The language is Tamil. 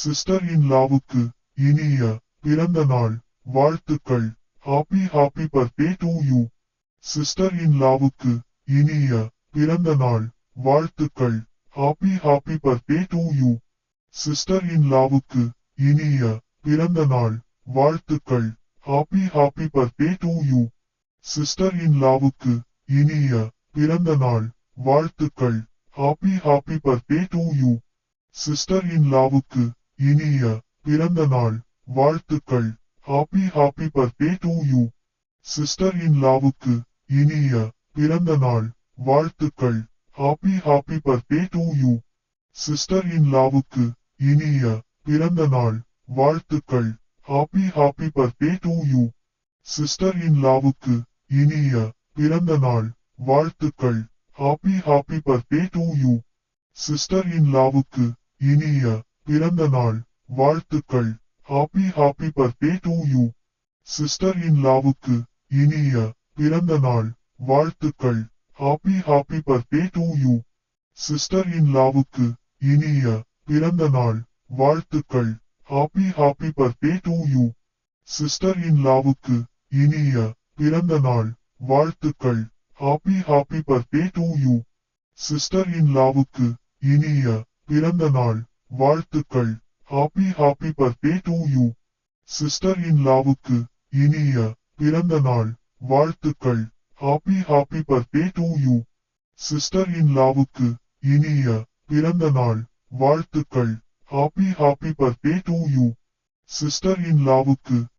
சிஸ்டர் இன் லாவுக்கு இனிய பிறந்த நாள் வாழ்த்துக்கள். Happy happy birthday to you. Sister in லாவுக்கு இனிய பிறந்த நாள் வாழ்த்துக்கள். Happy happy birthday to you. Sister in லாவுக்கு இனிய பிறந்த நாள் வாழ்த்துக்கள். Happy happy birthday to you. Sister in லாவுக்கு இனிய பிறந்த நாள் வாழ்த்துக்கள். Happy happy birthday to you. Sister in லாவுக்கு இனிய பிறந்த நாள் வாழ்த்துக்கள். Happy happy birthday to you. Sister in லாவுக்கு இனிய பிறந்த நாள் வாழ்த்துக்கள். Happy happy birthday to you. Sister in லாவுக்கு இனிய பிறந்த நாள் வாழ்த்துக்கள். Happy happy birthday to you. Sister in லாவுக்கு இனிய பிறந்த நாள் வாழ்த்துக்கள். Happy happy birthday to you. Sister in லாவுக்கு இனிய பிறந்த நாள் வாழ்த்துக்கள். Happy happy birthday to you. Sister in லாவுக்கு இனிய பிறந்த நாள் வாழ்த்துக்கள். Happy happy birthday to you. Sister in லாவுக்கு இனிய பிறந்த நாள் வாழ்த்துக்கள். Happy happy birthday to you. Sister in லாவுக்கு இனிய பிறந்த நாள் வாழ்த்துக்கள். Happy happy birthday to you. Sister in லாவுக்கு இனிய பிறந்த நாள் வாழ்த்துக்கள். Happy happy birthday to you. Sister in லாவுக்கு இனிய பிறந்த நாள் வாழ்த்துக்கள். Happy happy birthday to you. Sister in லாவுக்கு இனிய பிறந்த நாள் வாழ்த்துக்கள். Happy happy birthday to you. Sister in லாவுக்கு